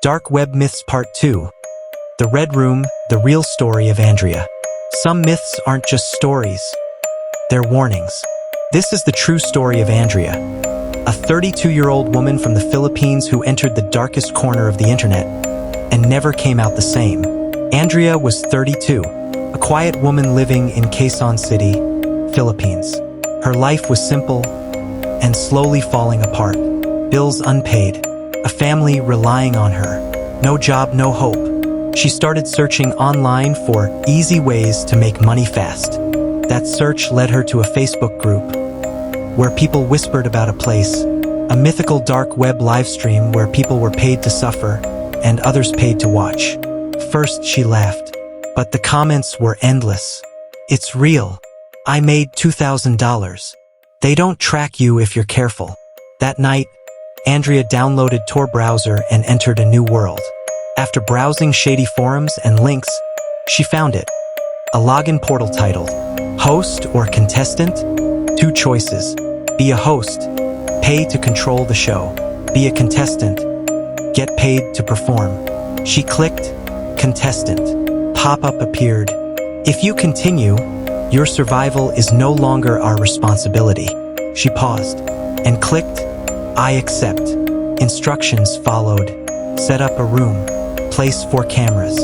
Dark Web Myths Part 2. The Red Room, the real story of Andrea. Some myths aren't just stories. They're warnings. This is the true story of Andrea, a 32-year-old woman from the Philippines who entered the darkest corner of the internet and never came out the same. Andrea was 32, a quiet woman living in Quezon City, Philippines. Her life was simple and slowly falling apart. Bills unpaid, a family relying on her, no job, no hope. She started searching online for easy ways to make money fast. That search led her to a Facebook group where people whispered about a place, a mythical dark web livestream where people were paid to suffer and others paid to watch. First she laughed, but the comments were endless. It's real. I made $2,000. They don't track you if you're careful. That night, Andrea downloaded Tor browser and entered a new world. After browsing shady forums and links, she found it. A login portal titled, Host or Contestant? Two choices. Be a host, pay to control the show. Be a contestant, get paid to perform. She clicked, Contestant. Pop-up appeared. If you continue, your survival is no longer our responsibility. She paused and clicked, I accept. Instructions followed. Set up a room. Place 4 cameras.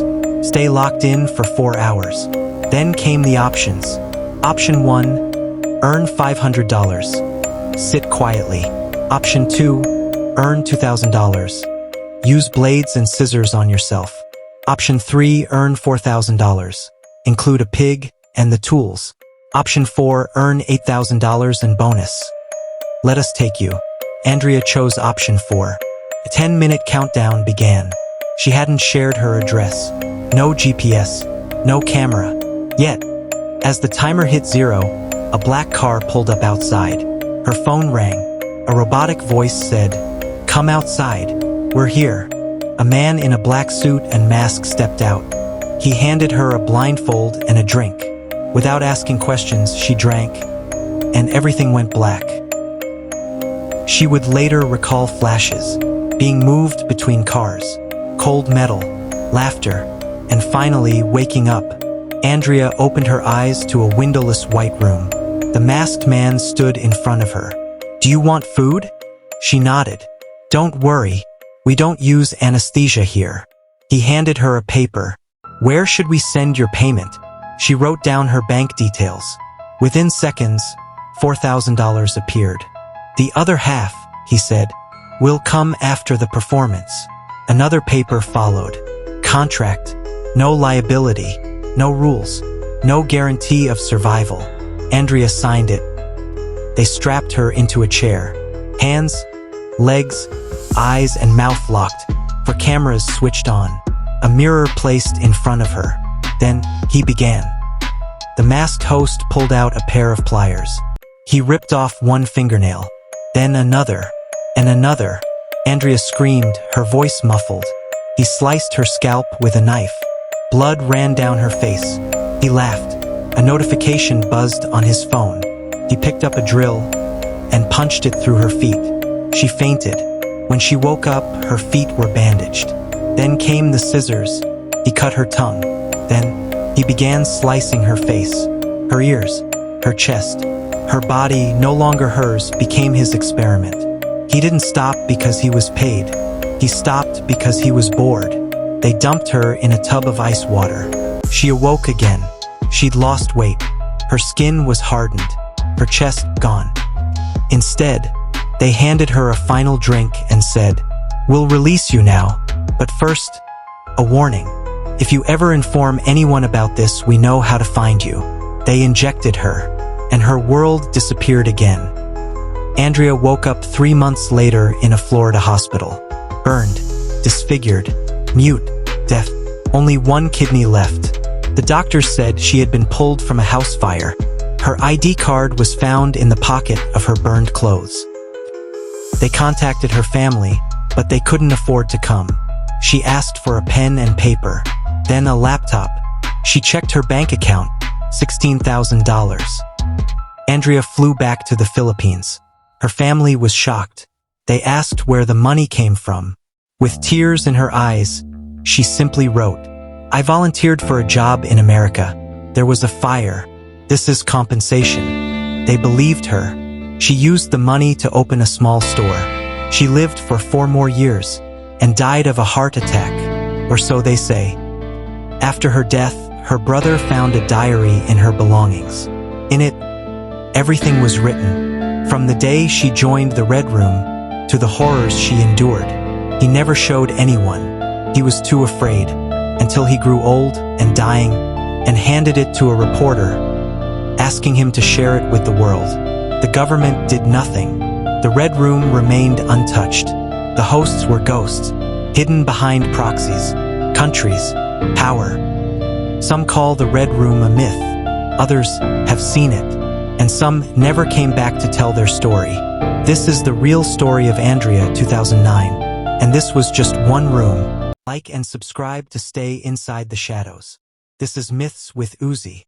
Stay locked in for 4 hours. Then came the options. Option 1, earn $500. Sit quietly. Option 2, earn $2,000. Use blades and scissors on yourself. Option 3, earn $4,000. Include a pig and the tools. Option 4, earn $8,000 in bonus. Let us take you. Andrea chose option 4. A 10-minute countdown began. She hadn't shared her address. No GPS. No camera. Yet, as the timer hit 0, a black car pulled up outside. Her phone rang. A robotic voice said, "Come outside. We're here." A man in a black suit and mask stepped out. He handed her a blindfold and a drink. Without asking questions, she drank, and everything went black. She would later recall flashes, being moved between cars, cold metal, laughter, and finally waking up. Andrea opened her eyes to a windowless white room. The masked man stood in front of her. "Do you want food?" She nodded. "Don't worry, we don't use anesthesia here." He handed her a paper. "Where should we send your payment?" She wrote down her bank details. Within seconds, $4,000 appeared. "The other half," he said, "will come after the performance." Another paper followed. Contract. No liability. No rules. No guarantee of survival. Andrea signed it. They strapped her into a chair. Hands, legs, eyes, and mouth locked, for cameras switched on. A mirror placed in front of her. Then, he began. The masked host pulled out a pair of pliers. He ripped off one fingernail. Then another, and another. Andrea screamed, her voice muffled. He sliced her scalp with a knife. Blood ran down her face. He laughed. A notification buzzed on his phone. He picked up a drill and punched it through her feet. She fainted. When she woke up, her feet were bandaged. Then came the scissors. He cut her tongue. Then, he began slicing her face, her ears, her chest. Her body, no longer hers, became his experiment. He didn't stop because he was paid. He stopped because he was bored. They dumped her in a tub of ice water. She awoke again. She'd lost weight. Her skin was hardened. Her chest gone. Instead, they handed her a final drink and said, "We'll release you now. But first, a warning. If you ever inform anyone about this, we know how to find you." They injected her, and her world disappeared again. Andrea woke up 3 months later in a Florida hospital. Burned, disfigured, mute, deaf, only one kidney left. The doctors said she had been pulled from a house fire. Her ID card was found in the pocket of her burned clothes. They contacted her family, but they couldn't afford to come. She asked for a pen and paper, then a laptop. She checked her bank account, $16,000. Andrea flew back to the Philippines. Her family was shocked. They asked where the money came from. With tears in her eyes, she simply wrote, "I volunteered for a job in America. There was a fire. This is compensation." They believed her. She used the money to open a small store. She lived for 4 more years and died of a heart attack, or so they say. After her death, her brother found a diary in her belongings. In it, everything was written, from the day she joined the Red Room to the horrors she endured. He never showed anyone. He was too afraid, until he grew old and dying, and handed it to a reporter, asking him to share it with the world. The government did nothing. The Red Room remained untouched. The hosts were ghosts, hidden behind proxies, countries, power. Some call the Red Room a myth. Others have seen it, and some never came back to tell their story. This is the real story of Andrea 2009, and this was just one room. Like and subscribe to stay inside the shadows. This is Myths with Uzi.